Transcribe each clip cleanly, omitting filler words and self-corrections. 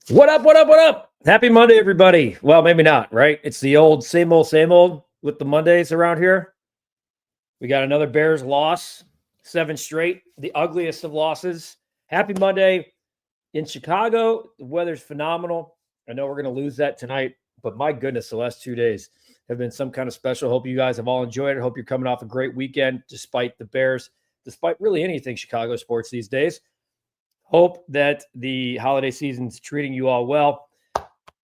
What up, what up, what up? Happy Monday, everybody. Well, maybe not, right? It's the old, same old with the Mondays around here. We got another Bears loss, 7 straight, the ugliest of losses. Happy Monday in Chicago. The weather's phenomenal. I know we're going to lose that tonight, but my goodness, the last 2 days have been some kind of special. Hope you guys have all enjoyed it. Hope you're coming off a great weekend despite the Bears, despite really anything Chicago sports these days. Hope that the holiday season's treating you all well.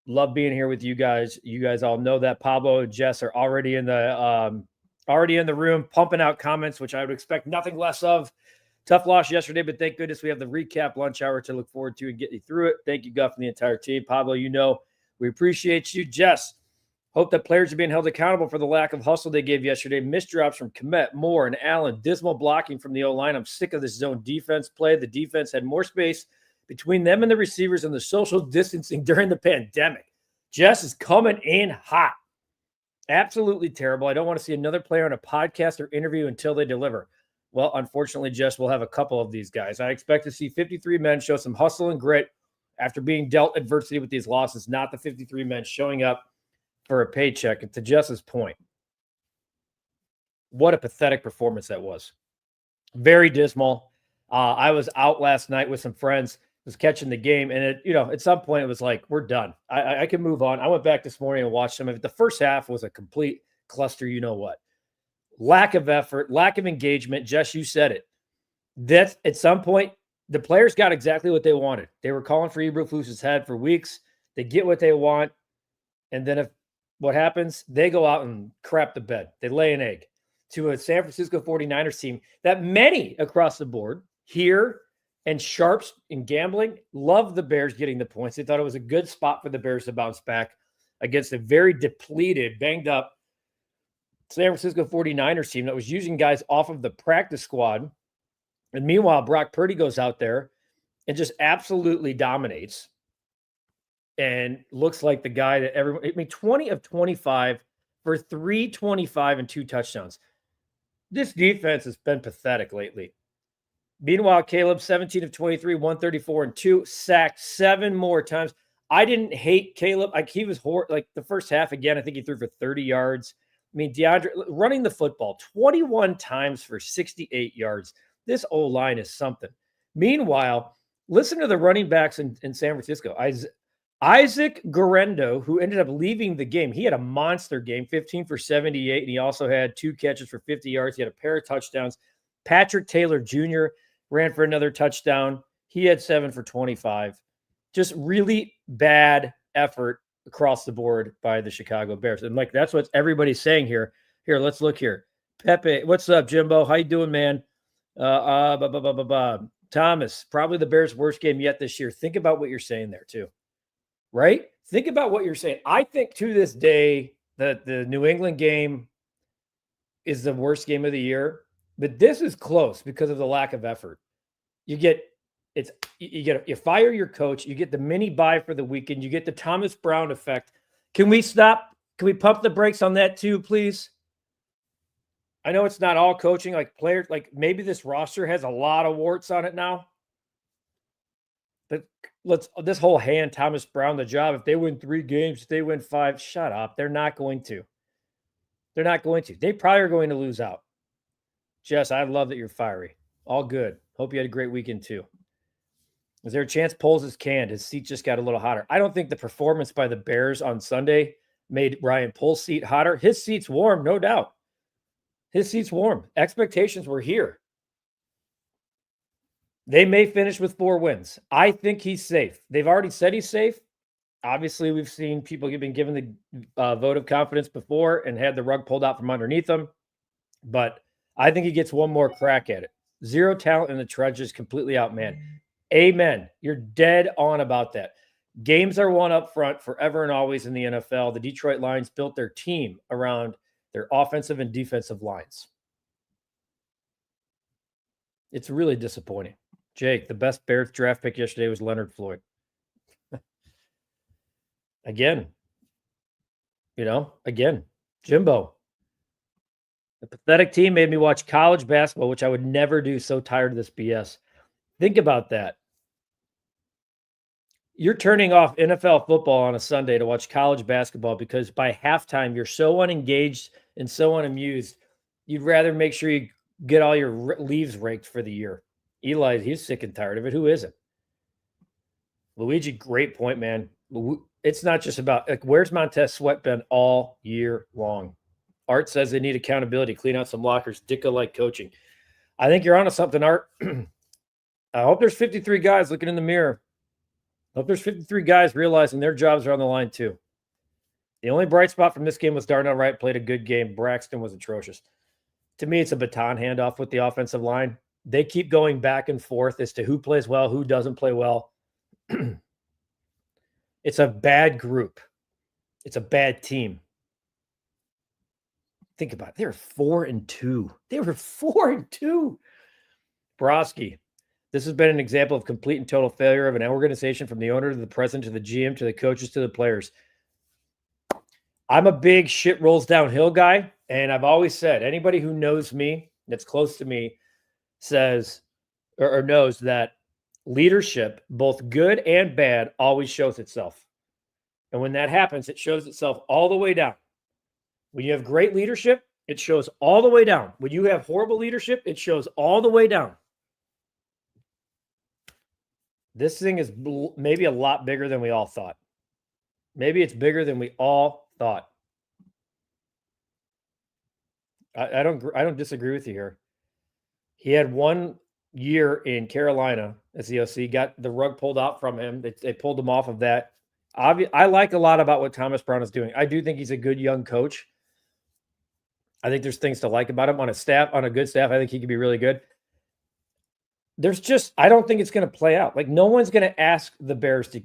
Love being here with you guys. You guys all know that Pablo and Jess are already in the room, pumping out comments, which I would expect nothing less of. Tough loss yesterday, but thank goodness we have the recap lunch hour to look forward to and get you through it. Thank you, Guff, and the entire team. Pablo, we appreciate you. Jess, hope that players are being held accountable for the lack of hustle they gave yesterday. Missed drops from Komet, Moore, and Allen. Dismal blocking from the O-line. I'm sick of this zone defense play. The defense had more space between them and the receivers and the social distancing during the pandemic. Jess is coming in hot. Absolutely terrible. I don't want to see another player on a podcast or interview until they deliver. Well, unfortunately, Jess, we'll have a couple of these guys. I expect to see 53 men show some hustle and grit after being dealt adversity with these losses, not the 53 men showing up for a paycheck. And to Jess's point, what a pathetic performance that was. Very dismal. I was out last night with some friends, was catching the game, and at some point it was like, we're done. I can move on. I went back this morning and watched some of it. The first half was a complete cluster, you know what. Lack of effort, lack of engagement. Jess, you said it. That at some point, the players got exactly what they wanted. They were calling for Eberflus's head for weeks. They get what they want, and then what happens? They go out and crap the bed. They lay an egg to a San Francisco 49ers team that many across the board here and sharps in gambling love the Bears getting the points. They thought it was a good spot for the Bears to bounce back against a very depleted, banged up San Francisco 49ers team that was using guys off of the practice squad. And meanwhile, Brock Purdy goes out there and just absolutely dominates. And looks like the guy that 20 of 25 for 325 and 2 touchdowns. This defense has been pathetic lately. Meanwhile, Caleb, 17 of 23, 134 and 2, sacked 7 more times. I didn't hate Caleb. He was the first half again. I think he threw for 30 yards. I mean, DeAndre running the football 21 times for 68 yards. This O-line is something. Meanwhile, listen to the running backs in San Francisco. Isaac Guerrero, who ended up leaving the game, he had a monster game, 15 for 78, and he also had 2 catches for 50 yards. He had a pair of touchdowns. Patrick Taylor Jr. ran for another touchdown. He had 7 for 25. Just really bad effort across the board by the Chicago Bears. And that's what everybody's saying here. Here, let's look here. Pepe, what's up, Jimbo? How you doing, man? Thomas, probably the Bears' worst game yet this year. Think about what you're saying there, too. Right? Think about what you're saying. I think to this day that the New England game is the worst game of the year, but this is close because of the lack of effort. You fire your coach, you get the mini bye for the weekend, you get the Thomas Brown effect. Can we stop? Can we pump the brakes on that too, please? I know it's not all coaching, players, maybe this roster has a lot of warts on it now. But this whole hand Thomas Brown the job. If they win 3 games, if they win 5, shut up. They're not going to. They're not going to. They probably are going to lose out. Jess, I love that you're fiery. All good. Hope you had a great weekend too. Is there a chance Poles is canned? His seat just got a little hotter. I don't think the performance by the Bears on Sunday made Ryan Poles' seat hotter. His seat's warm, no doubt. His seat's warm. Expectations were here. They may finish with 4 wins. I think he's safe. They've already said he's safe. Obviously, we've seen people have been given the vote of confidence before and had the rug pulled out from underneath them. But I think he gets one more crack at it. Zero talent in the trenches, completely outmanned. Amen. You're dead on about that. Games are won up front forever and always in the NFL. The Detroit Lions built their team around their offensive and defensive lines. It's really disappointing. Jake, the best Bears draft pick yesterday was Leonard Floyd. Again. Jimbo. The pathetic team made me watch college basketball, which I would never do. So tired of this BS. Think about that. You're turning off NFL football on a Sunday to watch college basketball because by halftime you're so unengaged and so unamused. You'd rather make sure you get all your leaves raked for the year. Eli, he's sick and tired of it. Who isn't? Luigi, great point, man. It's not just about like where's Montez Sweat been all year long? Art says they need accountability, clean out some lockers, Dicka-like coaching. I think you're onto something, Art. I hope there's 53 guys looking in the mirror. I hope there's 53 guys realizing their jobs are on the line too. The only bright spot from this game was Darnell Wright played a good game. Braxton was atrocious. To me, it's a baton handoff with the offensive line. They keep going back and forth as to who plays well, who doesn't play well. It's a bad group. It's a bad team. Think about it. They were 4-2. They were 4-2. Broski. This has been an example of complete and total failure of an organization from the owner to the president to the GM to the coaches to the players. I'm a big shit rolls downhill guy, and I've always said anybody who knows me, that's close to me, says or knows that leadership, both good and bad, always shows itself. And when that happens, it shows itself all the way down. When you have great leadership, it shows all the way down. When you have horrible leadership, it shows all the way down. This thing is maybe a lot bigger than we all thought. Maybe it's bigger than we all thought. I don't disagree with you here. He had 1 year in Carolina as the OC, got the rug pulled out from him. They pulled him off of that. I like a lot about what Thomas Brown is doing. I do think he's a good young coach. I think there's things to like about him on a staff, on a good staff. I think he could be really good. I don't think it's going to play out. Like no one's going to ask the Bears to.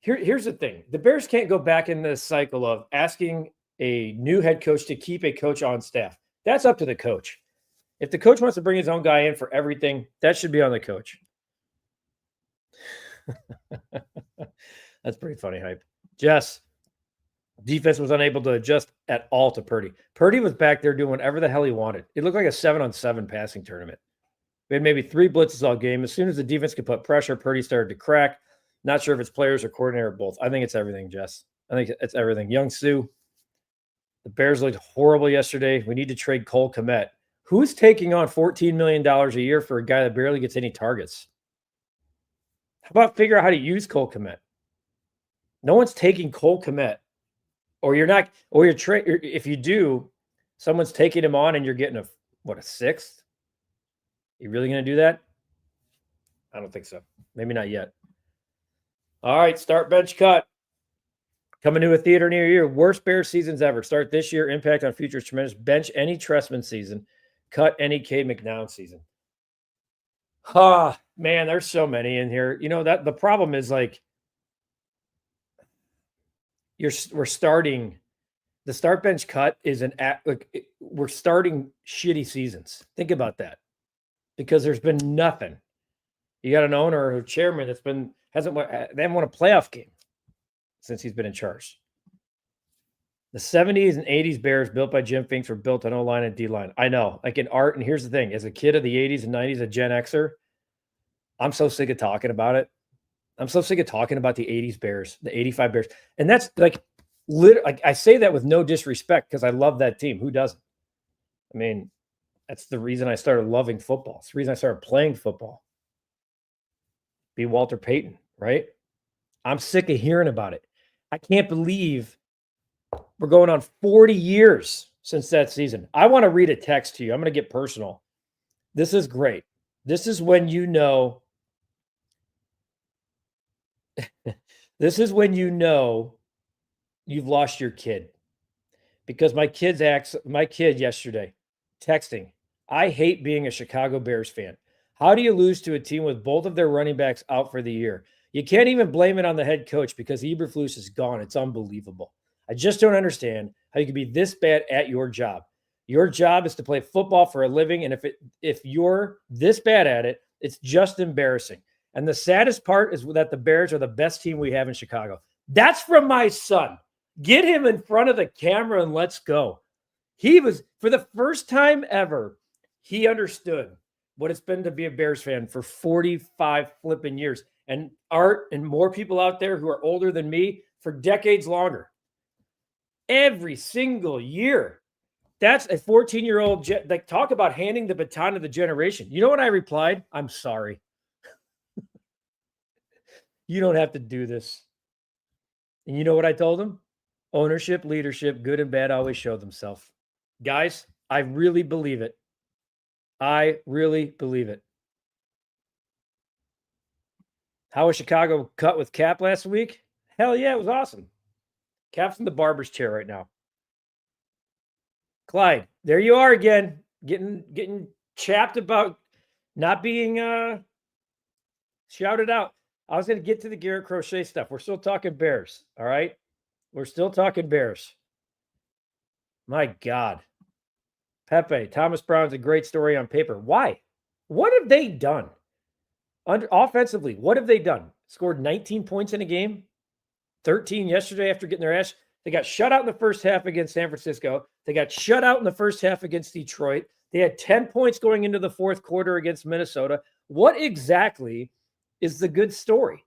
Here's the thing. The Bears can't go back in this cycle of asking a new head coach to keep a coach on staff. That's up to the coach. If the coach wants to bring his own guy in for everything, that should be on the coach. That's pretty funny hype. Jess, defense was unable to adjust at all to Purdy. Purdy was back there doing whatever the hell he wanted. It looked like a 7-on-7 passing tournament. We had maybe 3 blitzes all game. As soon as the defense could put pressure, Purdy started to crack. Not sure if it's players or coordinator or both. I think it's everything, Jess. I think it's everything. Young Sue, the Bears looked horrible yesterday. We need to trade Cole Kmet. Who's taking on $14 million a year for a guy that barely gets any targets? How about figure out how to use Cole Kmet? No one's taking Cole Kmet. Or you're not, or you're if you do, someone's taking him on and you're getting a sixth? You really going to do that? I don't think so. Maybe not yet. All right, start bench cut. Coming to a theater near you. Worst Bears seasons ever. Start this year. Impact on future is tremendous. Bench any Trestman season. Cut any K. McNown season. Man, there's so many in here. You know, that the problem is like we're starting the start bench cut is we're starting shitty seasons. Think about that. Because there's been nothing. You got an owner or a chairman they haven't won a playoff game since he's been in charge. The 70s and 80s Bears built by Jim Finks were built on O-line and D-line. I know, like in art, and here's the thing. As a kid of the 80s and 90s, a Gen Xer, I'm so sick of talking about it. I'm so sick of talking about the 80s Bears, the 85 Bears. And that's like I say that with no disrespect because I love that team. Who doesn't? I mean, that's the reason I started loving football. It's the reason I started playing football. Be Walter Payton, right? I'm sick of hearing about it. I can't believe we're going on 40 years since that season. I want to read a text to you. I'm going to get personal. This is great. This is when you know. This is when you know you've lost your kid. Because my kid yesterday texting, I hate being a Chicago Bears fan. How do you lose to a team with both of their running backs out for the year? You can't even blame it on the head coach because Eberflus is gone. It's unbelievable. I just don't understand how you can be this bad at your job. Your job is to play football for a living, and if you're this bad at it, it's just embarrassing. And the saddest part is that the Bears are the best team we have in Chicago. That's from my son. Get him in front of the camera and let's go. He was, for the first time ever, he understood what it's been to be a Bears fan for 45 flipping years. and Art and more people out there who are older than me for decades longer. Every single year. That's a 14-year-old. Like, talk about handing the baton to the generation. You know what I replied? I'm sorry. You don't have to do this. And you know what I told him? Ownership, leadership, good and bad always show themselves. Guys, I really believe it. I really believe it. How was Chicago cut with Cap last week? Hell yeah, it was awesome. Cap's in the barber's chair right now. Clyde, there you are again, getting chapped about not being shouted out. I was going to get to the Garrett Crochet stuff. We're still talking Bears, all right? We're still talking Bears. My God. Pepe, Thomas Brown's a great story on paper. Why? What have they done? Offensively, what have they done? Scored 19 points in a game, 13 yesterday after getting their ass. They got shut out in the first half against San Francisco. They got shut out in the first half against Detroit. They had 10 points going into the fourth quarter against Minnesota. What exactly is the good story?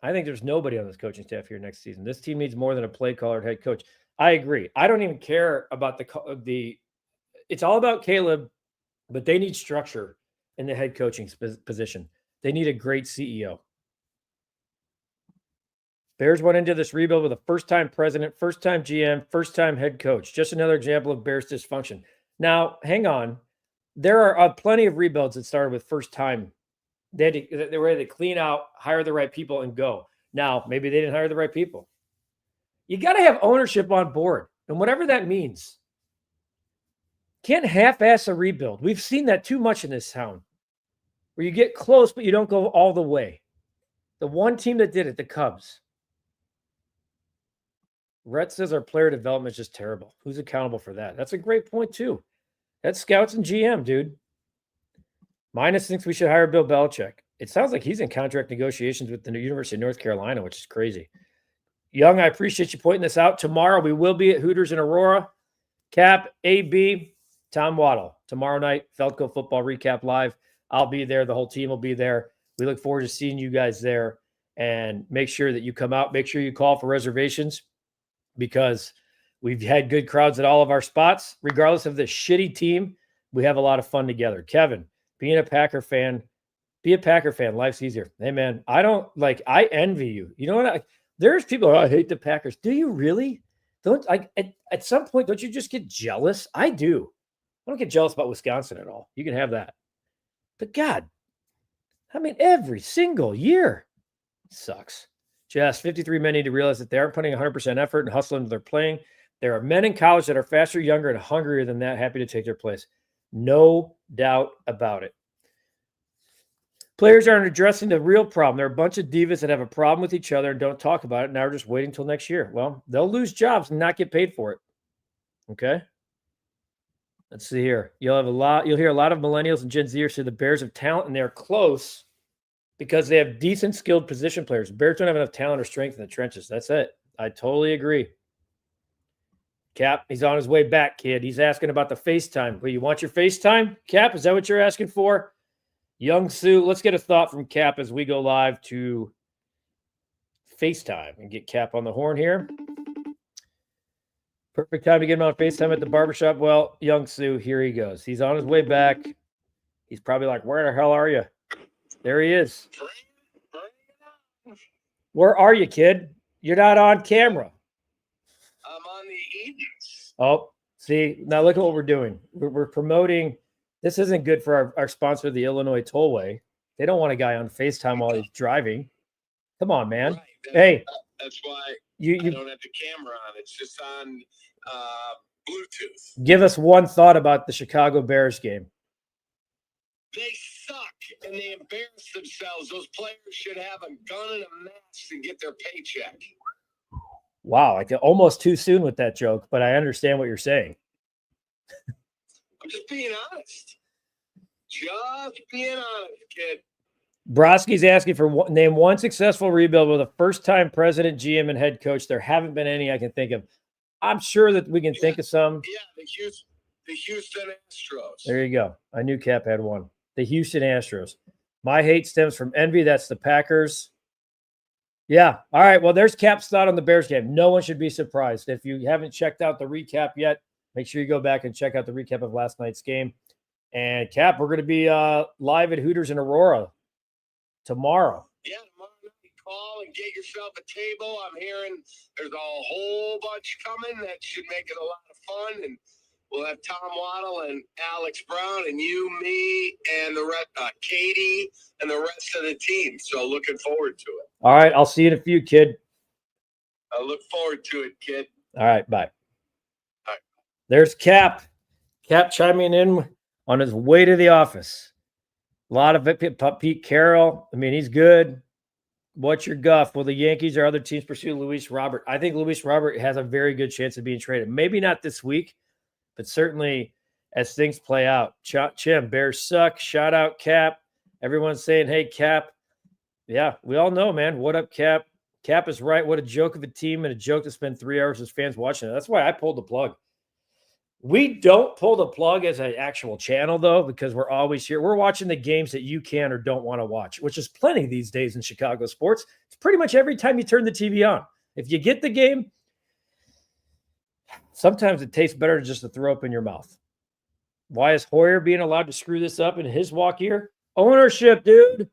I think there's nobody on this coaching staff here next season. This team needs more than a play caller head coach. I agree. I don't even care about the it's all about Caleb, but they need structure in the head coaching position. They need a great CEO. Bears went into this rebuild with a first-time president, first-time GM, first-time head coach. Just another example of Bears dysfunction. Now, hang on. There are plenty of rebuilds that started with first-time. They were ready to clean out, hire the right people, and go. Now, maybe they didn't hire the right people. You got to have ownership on board, and whatever that means. Can't half-ass a rebuild. We've seen that too much in this town, where you get close, but you don't go all the way. The one team that did it, the Cubs. Rhett says our player development is just terrible. Who's accountable for that? That's a great point, too. That's scouts and GM, dude. Minus thinks we should hire Bill Belichick. It sounds like he's in contract negotiations with the University of North Carolina, which is crazy. Young, I appreciate you pointing this out. Tomorrow we will be at Hooters in Aurora. Cap, AB, Tom Waddle. Tomorrow night, Feldco Football Recap Live. I'll be there. The whole team will be there. We look forward to seeing you guys there. And make sure that you come out. Make sure you call for reservations, because we've had good crowds at all of our spots. Regardless of the shitty team, we have a lot of fun together. Kevin, being a Packer fan, be a Packer fan. Life's easier. Hey, man, I envy you. You know what? There's people, I hate the Packers. Do you really? At some point, don't you just get jealous? I do. I don't get jealous about Wisconsin at all. You can have that. But God, I mean, every single year sucks. Just 53 men need to realize that they aren't putting 100% effort and hustle into their playing. There are men in college that are faster, younger, and hungrier than that, happy to take their place. No doubt about it. Players aren't addressing the real problem. There are a bunch of divas that have a problem with each other and don't talk about it. Now we're just waiting until next year. Well, they'll lose jobs and not get paid for it. Okay. Let's see here. You'll hear a lot of millennials and Gen Zers say the Bears have talent and they're close because they have decent, skilled position players. Bears don't have enough talent or strength in the trenches. That's it. I totally agree. Cap, he's on his way back, kid. He's asking about the FaceTime. Well, you want your FaceTime, Cap? Is that what you're asking for? Young Sue, let's get a thought from Cap as we go live to FaceTime and get Cap on the horn here. Perfect time to get him on FaceTime at the barbershop. Well, Young Sue, here he goes. He's on his way back. He's probably like, where the hell are you? There he is. Where are you, kid? You're not on camera. I'm on the evenings. Oh, see, now look at what we're doing. We're promoting. This isn't good for our sponsor, the Illinois Tollway. They don't want a guy on FaceTime while he's driving. Come on, man. Right. That's why I don't have the camera on. It's just on Bluetooth. Give us one thought about the Chicago Bears game. They suck, and they embarrass themselves. Those players should have a gun and a mask to get their paycheck. Wow, I get almost too soon with that joke, but I understand what you're saying. I'm just being honest. Just being honest, kid. Broski's asking for name one successful rebuild with a first-time president, GM, and head coach. There haven't been any I can think of. I'm sure that we can think of some. Yeah, the Houston Astros. There you go. I knew Cap had one. The Houston Astros. My hate stems from envy. That's the Packers. Yeah. All right. Well, there's Cap's thought on the Bears game. No one should be surprised. If you haven't checked out the recap yet, make sure you go back and check out the recap of last night's game. And Cap, we're going to be live at Hooters in Aurora tomorrow. Yeah, tomorrow night, call and get yourself a table. I'm hearing there's a whole bunch coming that should make it a lot of fun. And we'll have Tom Waddle and Alex Brown and you, me, and the rest, Katie and the rest of the team. So looking forward to it. All right. I'll see you in a few, kid. I look forward to it, kid. All right. Bye. All right. There's Cap. Cap chiming in on his way to the office. A lot of it. Pete Carroll. I mean, he's good. What's your guff? Will the Yankees or other teams pursue Luis Robert? I think Luis Robert has a very good chance of being traded. Maybe not this week, but certainly as things play out. Chim, Bears suck. Shout out Cap. Everyone's saying, hey, Cap. Yeah, we all know, man. What up, Cap? Cap is right. What a joke of a team and a joke to spend 3 hours as fans watching it. That's why I pulled the plug. We don't pull the plug as an actual channel, though, because we're always here. We're watching the games that you can or don't want to watch, which is plenty these days in Chicago sports. It's pretty much every time you turn the TV on. If you get the game, sometimes it tastes better just to throw up in your mouth. Why is Hoyer being allowed to screw this up in his walk year? Ownership, dude.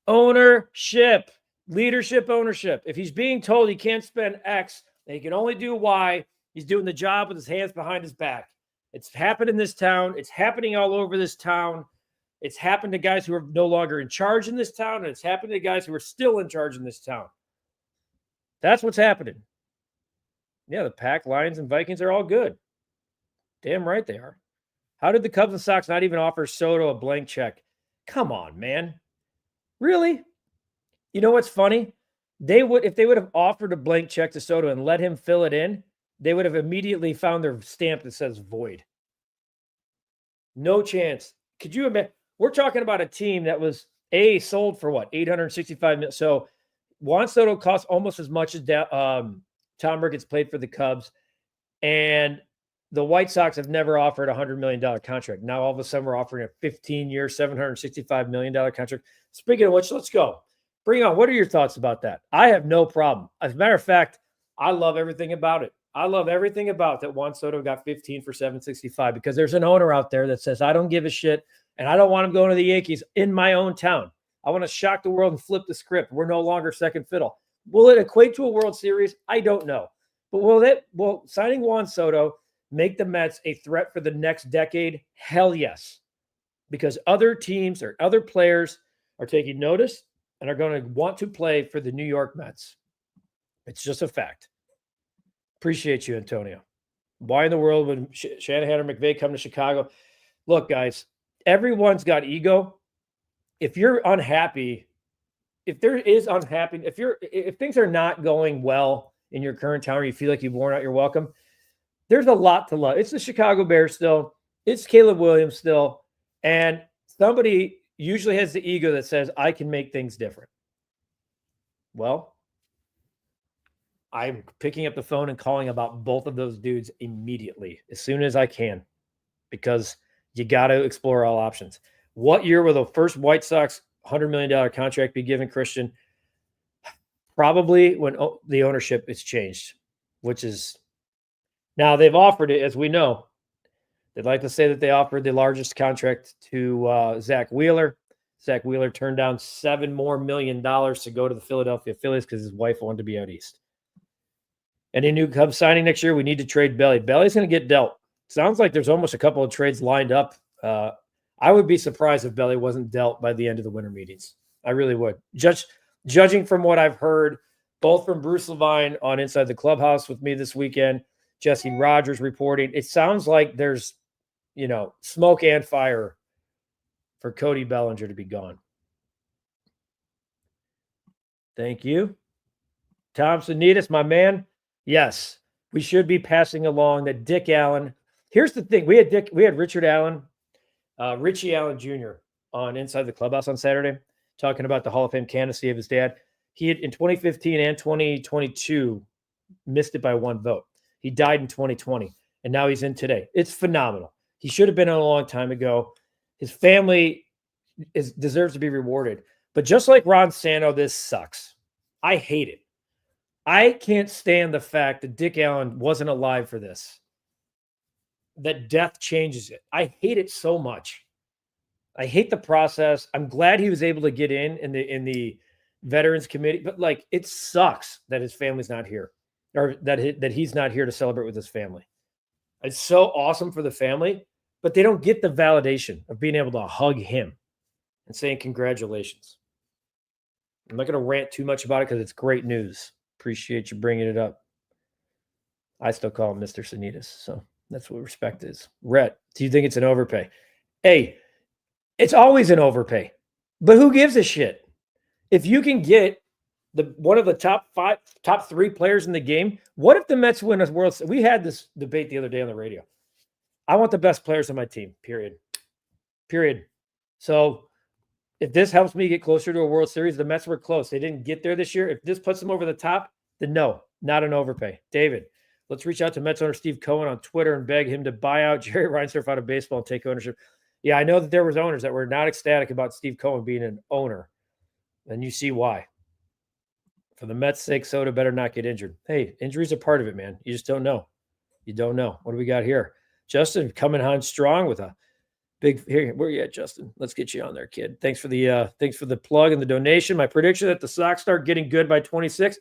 Ownership. Leadership ownership. If he's being told he can't spend X, and he can only do Y, he's doing the job with his hands behind his back. It's happened in this town. It's happening all over this town. It's happened to guys who are no longer in charge in this town, and it's happened to guys who are still in charge in this town. That's what's happening. Yeah, the Pack, Lions, and Vikings are all good. Damn right they are. How did the Cubs and Sox not even offer Soto a blank check? Come on, man. Really? You know what's funny? If they would have offered a blank check to Soto and let him fill it in, they would have immediately found their stamp that says void. No chance. Could you imagine? We're talking about a team that was sold for what? $865 million. So Juan Soto costs almost as much as Tom Ricketts played for the Cubs. And the White Sox have never offered a $100 million contract. Now, all of a sudden, we're offering a 15-year, $765 million contract. Speaking of which, let's go. Bring on. What are your thoughts about that? I have no problem. As a matter of fact, I love everything about it. I love everything about that Juan Soto got 15 for $765 because there's an owner out there that says, I don't give a shit, and I don't want him going to the Yankees in my own town. I want to shock the world and flip the script. We're no longer second fiddle. Will it equate to a World Series? I don't know. But will signing Juan Soto make the Mets a threat for the next decade? Hell yes. Because other teams or other players are taking notice and are going to want to play for the New York Mets. It's just a fact. Appreciate you, Antonio. Why in the world would Shanahan or McVay come to Chicago? Look, guys, everyone's got ego. If you're unhappy, if things are not going well in your current town or you feel like you've worn out your welcome, there's a lot to love. It's the Chicago Bears still. It's Caleb Williams still. And somebody usually has the ego that says, I can make things different. Well, I'm picking up the phone and calling about both of those dudes immediately, as soon as I can, because you got to explore all options. What year will the first White Sox $100 million contract be given, Christian? Probably when the ownership is changed, which is now they've offered it, as we know. They'd like to say that they offered the largest contract to Zach Wheeler. Zach Wheeler turned down $7 million to go to the Philadelphia Phillies because his wife wanted to be out east. Any new Cubs signing next year? We need to trade Belly. Belly's going to get dealt. Sounds like there's almost a couple of trades lined up. I would be surprised if Belly wasn't dealt by the end of the winter meetings. I really would. Judging from what I've heard, both from Bruce Levine on Inside the Clubhouse with me this weekend, Jesse Rogers reporting, it sounds like there's, smoke and fire for Cody Bellinger to be gone. Thank you. Thompson Needus, my man. Yes, we should be passing along that Dick Allen. Here's the thing. We had Richard Allen, Richie Allen Jr. on Inside the Clubhouse on Saturday, talking about the Hall of Fame candidacy of his dad. He had in 2015 and 2022 missed it by one vote. He died in 2020, and now he's in today. It's phenomenal. He should have been on a long time ago. His family deserves to be rewarded. But just like Ron Santo, this sucks. I hate it. I can't stand the fact that Dick Allen wasn't alive for this. That death changes it. I hate it so much. I hate the process. I'm glad he was able to get in the Veterans Committee, but like it sucks that his family's not here, or that he's not here to celebrate with his family. It's so awesome for the family, but they don't get the validation of being able to hug him and saying congratulations. I'm not going to rant too much about it because it's great news. Appreciate you bringing it up. I still call him Mr. Sanitas, so that's what respect is. Rhett, do you think it's an overpay? Hey, it's always an overpay, but who gives a shit? If you can get one of the top 3 players in the game, what if the Mets win a World Series? We had this debate the other day on the radio. I want the best players on my team, period. So if this helps me get closer to a World Series, the Mets were close. They didn't get there this year. If this puts them over the top, then no, not an overpay. David, let's reach out to Mets owner Steve Cohen on Twitter and beg him to buy out Jerry Reinsdorf out of baseball and take ownership. Yeah, I know that there was owners that were not ecstatic about Steve Cohen being an owner, and you see why. For the Mets' sake, Soto better not get injured. Hey, injuries are part of it, man. You just don't know. You don't know. What do we got here? Justin coming on strong with a big here. Where you at, Justin? Let's get you on there, kid. Thanks for the plug and the donation. My prediction that the Sox start getting good by 26.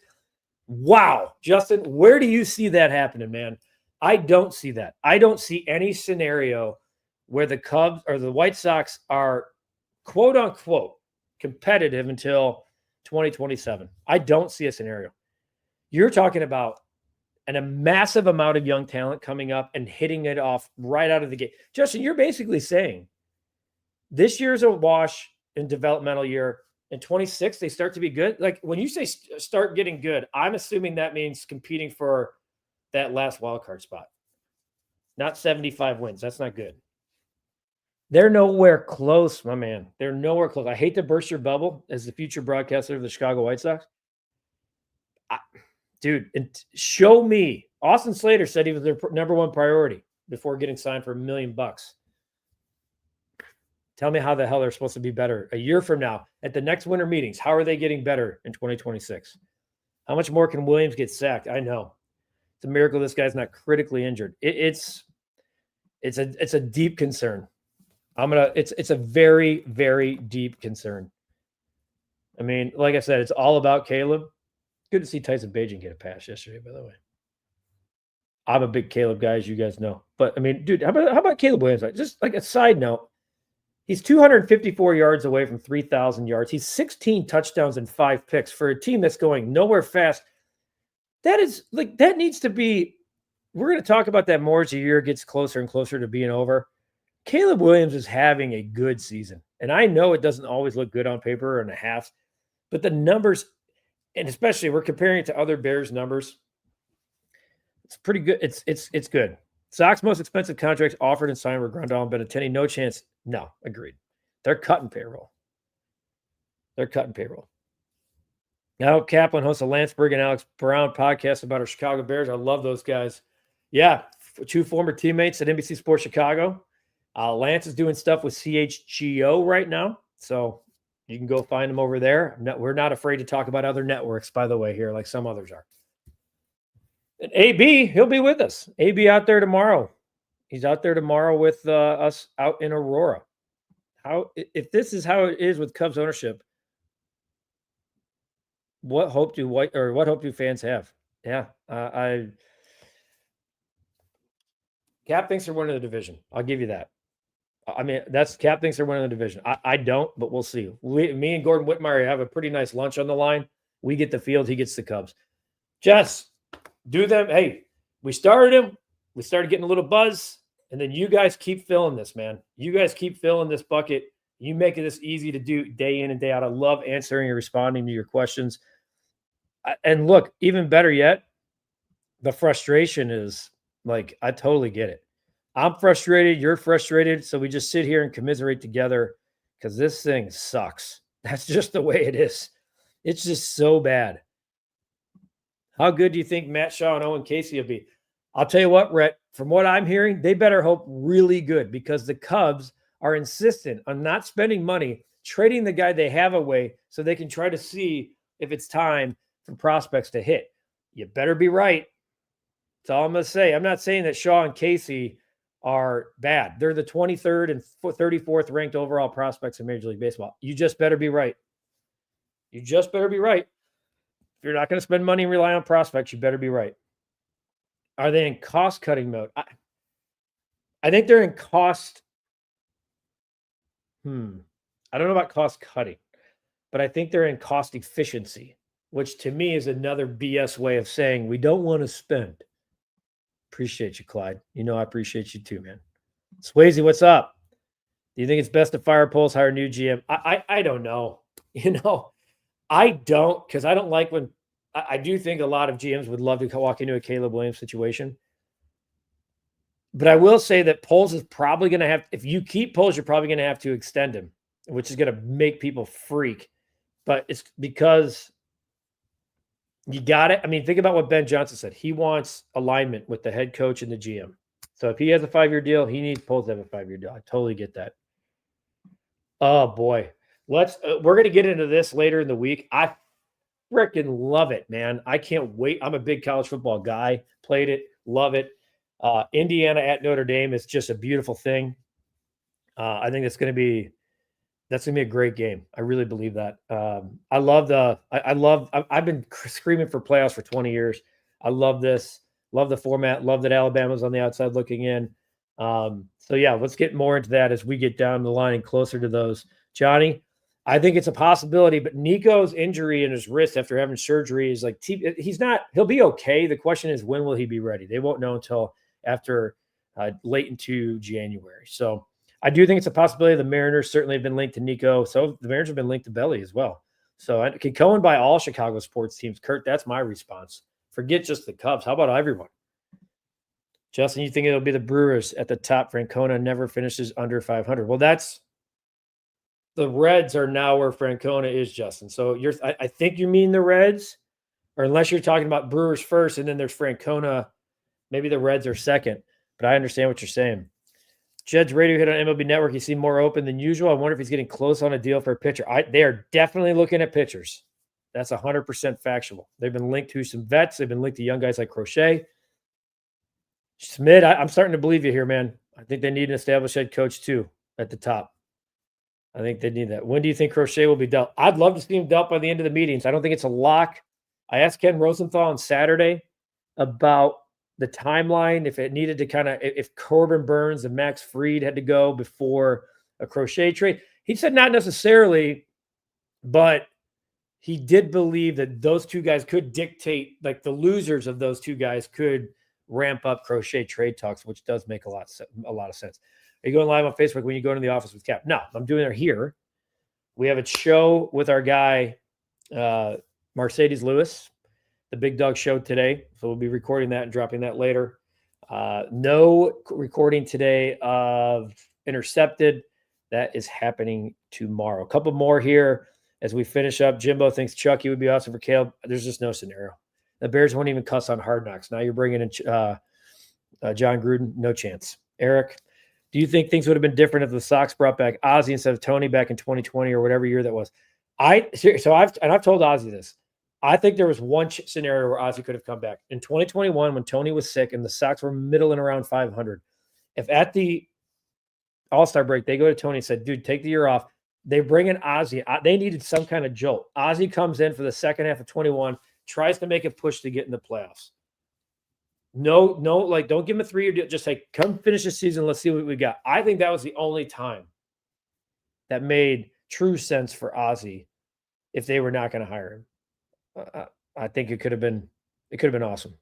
Wow, Justin, where do you see that happening, man? I don't see that. I don't see any scenario where the Cubs or the White Sox are quote unquote competitive until 2027. I don't see a scenario. You're talking about a massive amount of young talent coming up and hitting it off right out of the gate. Justin, you're basically saying this year's a wash in developmental year. In 26, they start to be good. Like when you say start getting good, I'm assuming that means competing for that last wild card spot. Not 75 wins. That's not good. They're nowhere close, my man. They're nowhere close. I hate to burst your bubble as the future broadcaster of the Chicago White Sox. Dude, show me. Austin Slater said he was their number one priority before getting signed for $1 million. Tell me how the hell they're supposed to be better a year from now at the next winter meetings. How are they getting better in 2026? How much more can Williams get sacked? I know. It's a miracle this guy's not critically injured. It's a deep concern. It's a very, very deep concern. I mean, like I said, it's all about Caleb. Good to see Tyson Bagent get a pass yesterday, by the way. I'm a big Caleb guy, as you guys know. But, I mean, dude, how about Caleb Williams? Just like a side note, he's 254 yards away from 3,000 yards. He's 16 touchdowns and 5 picks for a team that's going nowhere fast. That needs to be – we're going to talk about that more as the year gets closer and closer to being over. Caleb Williams is having a good season. And I know it doesn't always look good on paper and a half, but the numbers – and especially we're comparing it to other Bears numbers. It's pretty good. It's good. Sox most expensive contracts offered and signed were Grandal and Benintendi. No chance. No, agreed. They're cutting payroll. Now Kaplan hosts a Lance Berg and Alex Brown podcast about our Chicago Bears. I love those guys. Yeah, 2 former teammates at NBC Sports Chicago. Lance is doing stuff with CHGO right now, so you can go find him over there. We're not afraid to talk about other networks, by the way, here, like some others are. And AB, he'll be with us. AB out there tomorrow. He's out there tomorrow with us out in Aurora. If this is how it is with Cubs ownership, what hope do fans have? Yeah, Cap thinks they're winning the division. I'll give you that. I mean, Cap thinks they're winning the division. I don't, but we'll see. Me and Gordon Whitmire have a pretty nice lunch on the line. We get the field. He gets the Cubs. Jess, do them. Hey, we started him. We started getting a little buzz, and then you guys keep filling this, man. You guys keep filling this bucket. You make this easy to do day in and day out. I love answering and responding to your questions. And look, even better yet, the frustration is like, I totally get it. I'm frustrated. You're frustrated. So we just sit here and commiserate together because this thing sucks. That's just the way it is. It's just so bad. How good do you think Matt Shaw and Owen Casey will be? I'll tell you what, Rhett, from what I'm hearing, they better hope really good because the Cubs are insistent on not spending money, trading the guy they have away so they can try to see if it's time for prospects to hit. You better be right. That's all I'm going to say. I'm not saying that Shaw and Casey are bad. They're the 23rd and 34th ranked overall prospects in Major League Baseball. You just better be right. You just better be right. If you're not going to spend money and rely on prospects, you better be right. Are they in cost-cutting mode? I think they're in cost. I don't know about cost-cutting, but I think they're in cost efficiency, which to me is another BS way of saying we don't want to spend. Appreciate you, Clyde. You know I appreciate you too, man. Swayze, what's up? Do you think it's best to fire Poles, hire a new GM? I don't know. I don't, because I don't like when I do think a lot of GMs would love to walk into a Caleb Williams situation. But I will say that Poles is probably going to have, if you keep Poles, you're probably going to have to extend him, which is going to make people freak. But it's because you got it. I mean, think about what Ben Johnson said. He wants alignment with the head coach and the GM. So if he has a 5-year deal, he needs Poles to have a 5-year deal. I totally get that. Oh boy. We're going to get into this later in the week. I freaking love it, man. I can't wait. I'm a big college football guy. Played it. Love it. Indiana at Notre Dame is just a beautiful thing. I think that's going to be a great game. I really believe that. I've been screaming for playoffs for 20 years. I love this. Love the format. Love that Alabama's on the outside looking in. So yeah, let's get more into that as we get down the line and closer to those. Johnny, I think it's a possibility, but Nico's injury in his wrist after having surgery is like, he'll be okay. The question is, when will he be ready? They won't know until after late into January. So I do think it's a possibility. The Mariners certainly have been linked to Nico. So the Mariners have been linked to Belly as well. So I can go and buy all Chicago sports teams. Kurt, that's my response. Forget just the Cubs. How about everyone? Justin, you think it'll be the Brewers at the top? Francona never finishes under 500. Well, the Reds are now where Francona is, Justin. So I think you mean the Reds, or unless you're talking about Brewers first and then there's Francona, maybe the Reds are second. But I understand what you're saying. Jed's radio hit on MLB Network. He seemed more open than usual. I wonder if he's getting close on a deal for a pitcher. They are definitely looking at pitchers. That's 100% factual. They've been linked to some vets. They've been linked to young guys like Crochet. Smith, I'm starting to believe you here, man. I think they need an established head coach too at the top. I think they need that. When do you think Crochet will be dealt? I'd love to see him dealt by the end of the meetings. I don't think it's a lock. I asked Ken Rosenthal on Saturday about the timeline, if it needed to if Corbin Burns and Max Fried had to go before a Crochet trade. He said not necessarily, but he did believe that those two guys could dictate, like the losers of those two guys could ramp up Crochet trade talks, which does make a lot of sense. Are you going live on Facebook when you go into the office with Cap? No, I'm doing it here. We have a show with our guy, Mercedes Lewis, the Big Dog Show today. So we'll be recording that and dropping that later. No recording today of Intercepted. That is happening tomorrow. A couple more here as we finish up. Jimbo thinks Chucky would be awesome for Caleb. There's just no scenario. The Bears won't even cuss on Hard Knocks. Now you're bringing in John Gruden. No chance. Eric, do you think things would have been different if the Sox brought back Ozzie instead of Tony back in 2020 or whatever year that was? I've told Ozzie this. I think there was one scenario where Ozzie could have come back in 2021 when Tony was sick and the Sox were middling around 500. If at the All-Star break they go to Tony and said, "Dude, take the year off," they bring in Ozzie. They needed some kind of jolt. Ozzie comes in for the second half of 21, tries to make a push to get in the playoffs. No, like don't give him a 3-year deal. Just say, come finish the season. Let's see what we got. I think that was the only time that made true sense for Ozzie if they were not going to hire him. I think it could have been awesome.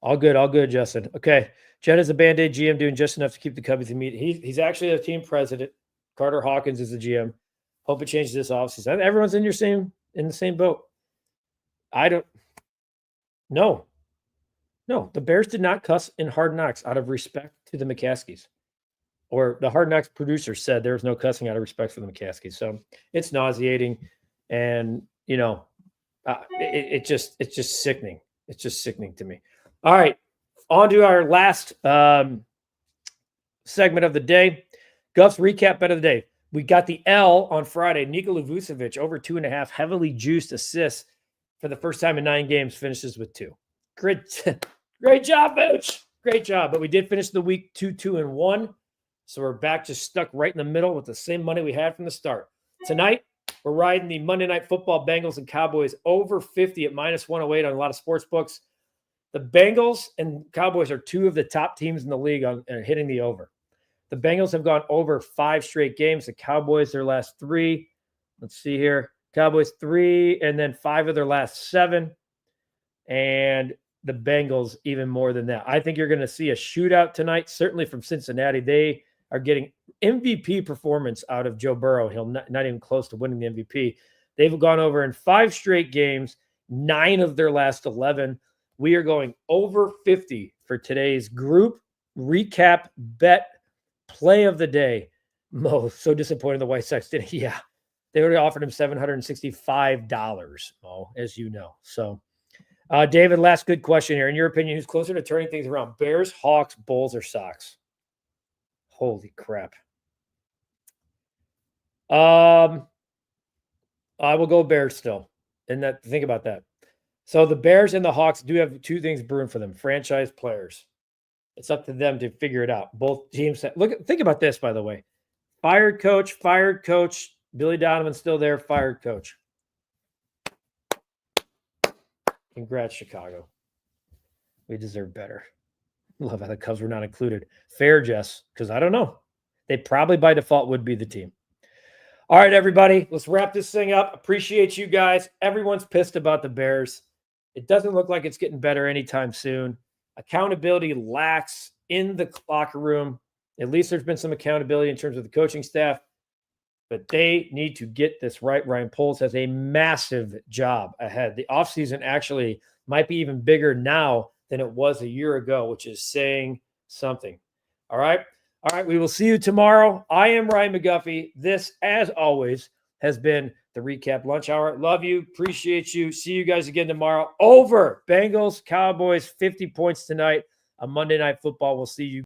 All good, Justin. Okay. Jen is a Band-Aid GM doing just enough to keep the Cubbies in meet. He's actually a team president. Carter Hawkins is the GM. Hope it changes this offseason. Everyone's in the same boat. No, the Bears did not cuss in Hard Knocks out of respect to the McCaskies. Or the Hard Knocks producer said there was no cussing out of respect for the McCaskies. So it's nauseating. And, it's just sickening. It's just sickening to me. All right. On to our last segment of the day. Guff's recap bet of the day. We got the L on Friday. Nikola Vucevic over 2.5 heavily juiced assists for the first time in 9 games, finishes with 2. Great job, Vooch. Great job. But we did finish the week 2-2-1. So we're back just stuck right in the middle with the same money we had from the start. Tonight, we're riding the Monday Night Football Bengals and Cowboys over 50 at -108 on a lot of sports books. The Bengals and Cowboys are 2 of the top teams in the league on hitting the over. The Bengals have gone over 5 straight games. The Cowboys, their last 3. Let's see here. Cowboys 3, and then 5 of their last 7. And the Bengals even more than that. I think you're going to see a shootout tonight, certainly from Cincinnati. They are getting MVP performance out of Joe Burrow. He'll not even close to winning the MVP. They've gone over in 5 straight games, 9 of their last 11. We are going over 50 for today's group recap bet play of the day. Mo, so disappointed the White Sox did. Yeah, they already offered him $765, Mo, as you know. So, David, last good question here. In your opinion, who's closer to turning things around? Bears, Hawks, Bulls, or Sox? Holy crap. I will go Bears still. And think about that. So the Bears and the Hawks do have 2 things brewing for them. Franchise players. It's up to them to figure it out. Both teams. Think about this, by the way. Fired coach. Billy Donovan's still there. Fired coach. Congrats, Chicago. We deserve better. Love how the Cubs were not included. Fair, Jess, because I don't know. They probably by default would be the team. All right, everybody, let's wrap this thing up. Appreciate you guys. Everyone's pissed about the Bears. It doesn't look like it's getting better anytime soon. Accountability lacks in the locker room. At least there's been some accountability in terms of the coaching staff, but they need to get this right. Ryan Poles has a massive job ahead. The offseason actually might be even bigger now than it was a year ago, which is saying something. All right. We will see you tomorrow. I am Ryan McGuffey. This, as always, has been the Recap Lunch Hour. Love you. Appreciate you. See you guys again tomorrow. Over Bengals, Cowboys, 50 points tonight on Monday Night Football. We'll see you.